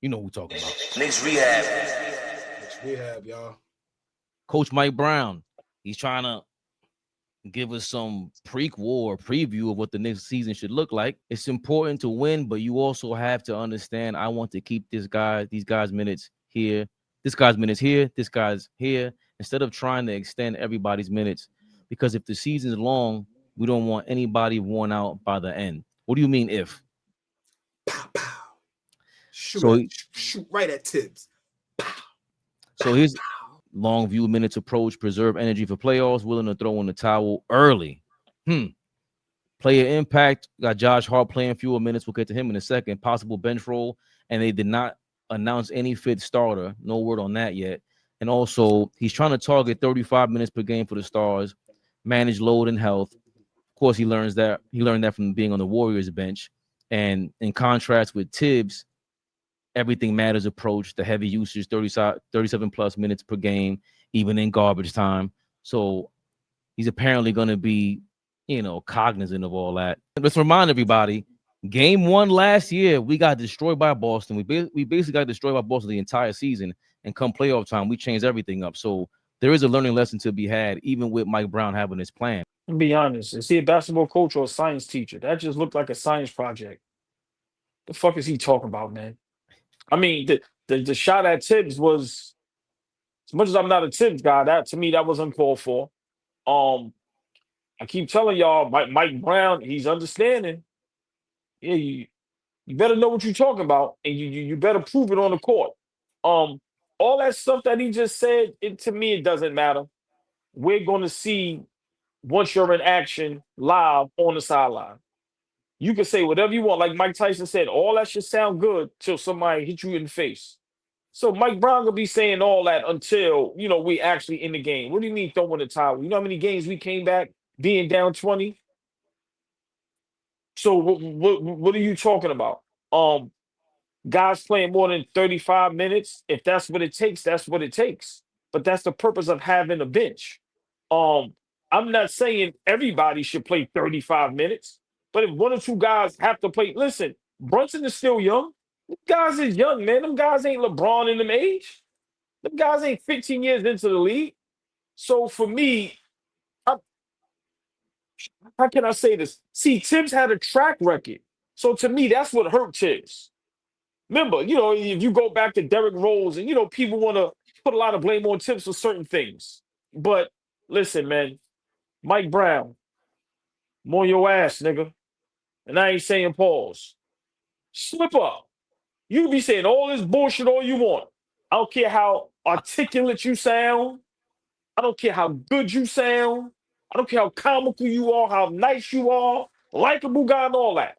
You know who we're talking about. Knicks Rehab. Knicks Rehab, y'all. Coach Mike Brown. He's trying to give us some prequel or preview of what the next season should look like. It's important to win, but you also have to understand I want to keep these guys' minutes here. This guy's minutes here. This guy's here. Instead of trying to extend everybody's minutes. Because if the season's long, we don't want anybody worn out by the end. What do you mean if? Pow, pow. Shoot right at Tibbs. Pow. So here's long view minutes approach, preserve energy for playoffs, willing to throw in the towel early. Player impact, got Josh Hart playing fewer minutes. We'll get to him in a second. Possible bench role, and they did not announce any fifth starter. No word on that yet. And also, he's trying to target 35 minutes per game for the stars, manage load and health. Of course, he learned that from being on the Warriors bench. And in contrast with Tibbs, everything matters approach, the heavy usage, 37 plus minutes per game, even in garbage time. So he's apparently going to be, cognizant of all that. Let's remind everybody, game 1 last year, we got destroyed by Boston. We basically got destroyed by Boston the entire season. And come playoff time, we changed everything up. So there is a learning lesson to be had, even with Mike Brown having his plan. To be honest, is he a basketball coach or a science teacher? That just looked like a science project. The fuck is he talking about, man? I mean, the shot at Tibbs was, as much as I'm not a Tibbs guy, that to me that was uncalled for. I keep telling y'all, Mike Brown, he's understanding. Yeah, you better know what you're talking about, and you better prove it on the court. All that stuff that he just said, to me, it doesn't matter. We're going to see once you're in action live on the sideline. You can say whatever you want. Like Mike Tyson said, all that should sound good till somebody hit you in the face. So Mike Brown will be saying all that until, we actually in the game. What do you mean throwing the towel? You know how many games we came back being down 20? So what are you talking about? Guys playing more than 35 minutes. If that's what it takes, that's what it takes. But that's the purpose of having a bench. I'm not saying everybody should play 35 minutes, but if one or two guys have to play, listen, Brunson is still young. Them guys is young, man. Them guys ain't LeBron in them age. Them guys ain't 15 years into the league. So for me, how can I say this? See, Tibbs had a track record. So to me, that's what hurt Tibbs. Remember, if you go back to Derrick Rose and, people want to put a lot of blame on Tibbs for certain things. But listen, man, Mike Brown, I'm on your ass, nigga. And I ain't saying pause. Slip up. You be saying all this bullshit all you want. I don't care how articulate you sound. I don't care how good you sound. I don't care how comical you are, how nice you are, likable guy and all that.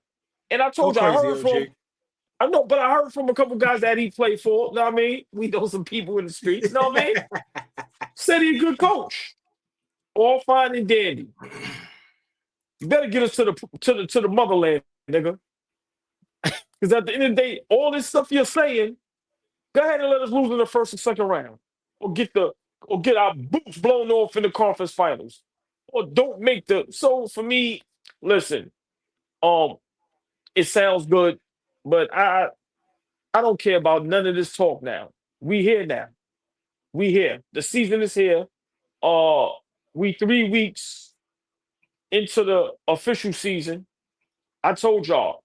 And I told you, I heard from, I know, but I heard from a couple guys that he played for. You know what I mean? We know some people in the streets. You know what I mean? Said he's a good coach. All fine and dandy. You better get us to the motherland, nigga. Because at the end of the day, all this stuff you're saying, go ahead and let us lose in the first and second round. Or get our boots blown off in the conference finals. Or don't make so for me, listen, it sounds good, but I don't care about none of this talk now. We here now. We here. The season is here. We 3 weeks into the official season. I told y'all,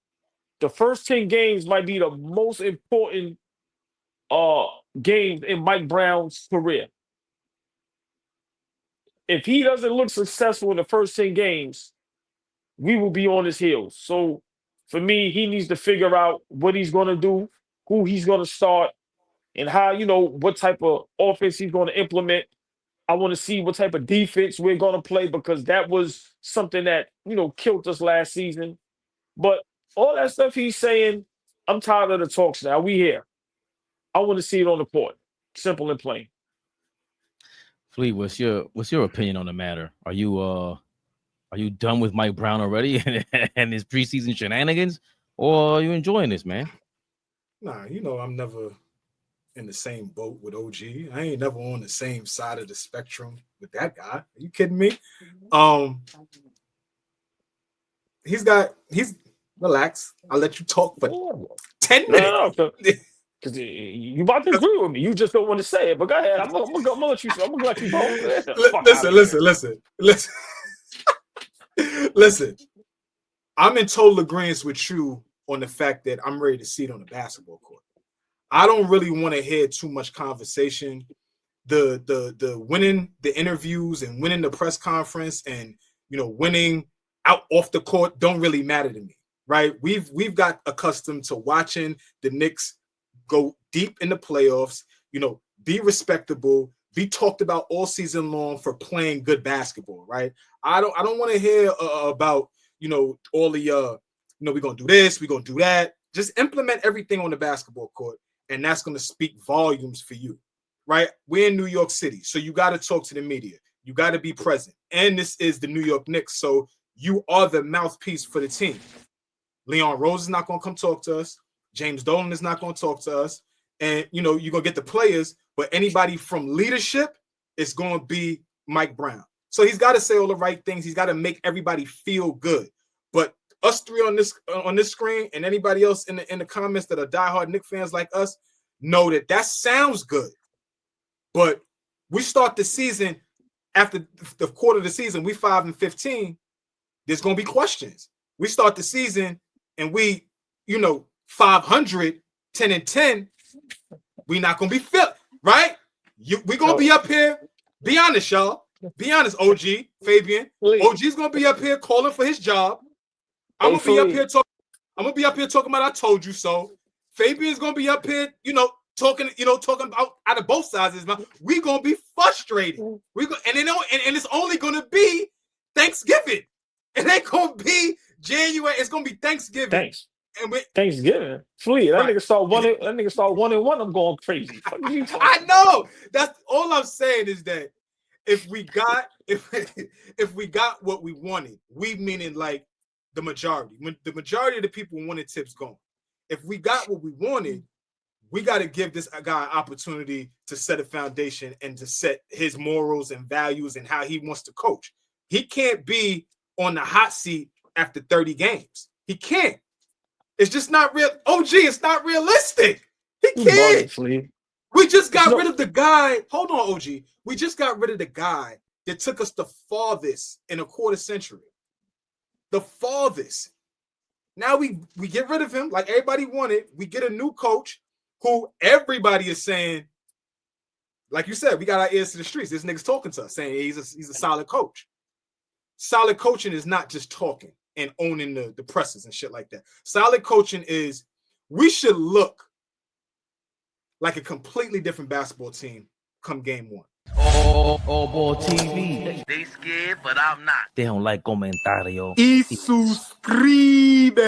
the first 10 games might be the most important games in Mike Brown's career. If he doesn't look successful in the first 10 games, we will be on his heels. So for me, he needs to figure out what he's going to do, who he's going to start, and how, what type of offense he's going to implement. I want to see what type of defense we're going to play because that was something that, killed us last season. But all that stuff he's saying, I'm tired of the talks now. We here. I want to see it on the court. Simple and plain. Fleet, what's your opinion on the matter? Are you done with Mike Brown already and his preseason shenanigans, or are you enjoying this, man? Nah, I'm never in the same boat with OG. I ain't never on the same side of the spectrum with that guy. Are you kidding me? He's relax. I'll let you talk for 10 minutes. Because you about to agree with me. You just don't want to say it. But go ahead. I'm gonna let you go. Listen. Listen. I'm in total agreement with you on the fact that I'm ready to see it on the basketball court. I don't really want to hear too much conversation. The winning the interviews and winning the press conference and winning out off the court don't really matter to me, right? We've got accustomed to watching the Knicks go deep in the playoffs, be respectable, be talked about all season long for playing good basketball, right? I don't want to hear about all the we're gonna do this, we're gonna do that. Just implement everything on the basketball court, and that's gonna speak volumes for you, right? We're in New York City, so you got to talk to the media, you got to be present, and this is the New York Knicks, so you are the mouthpiece for the team. Leon Rose is not gonna come talk to us. James Dolan is not gonna talk to us, and you're gonna get the players, but anybody from leadership is gonna be Mike Brown. So he's got to say all the right things. He's got to make everybody feel good. But us three on this screen and anybody else in the comments that are diehard Knicks fans like us know that sounds good. But we start the season after the quarter of the season, we 5-15. There's gonna be questions. We start the season and we, 500, 10-10. We not gonna be fit, right? We gonna be up here. Be honest, y'all. Be honest, OG, Fabian. OG's gonna be up here calling for his job. I'm gonna be up here talking about I told you so. Fabian's gonna be up here, talking about out of both sides of his mouth. We gonna be frustrated. And it's only gonna be Thanksgiving. It ain't gonna be January. It's gonna be Thanksgiving. Thanks. Thanksgiving. Flea. That nigga start 1-1. I'm going crazy. I know. That's all I'm saying is that if we got what we wanted, we meaning like the majority. When the majority of the people wanted Tips gone. If we got what we wanted, we got to give this guy an opportunity to set a foundation and to set his morals and values and how he wants to coach. He can't be on the hot seat after 30 games. He can't. It's just not real. OG, it's not realistic. He can't. We just got rid of the guy. Hold on, OG. We just got rid of the guy that took us the farthest in a quarter century. The farthest. Now we get rid of him like everybody wanted. We get a new coach who everybody is saying, like you said, we got our ears to the streets. This nigga's talking to us saying he's a solid coach. Solid coaching is not just talking and owning the presses and shit like that. Solid coaching is we should look like a completely different basketball team come game one. AllBall TV. They scared, but I'm not. They don't like comentario. Y suscribe.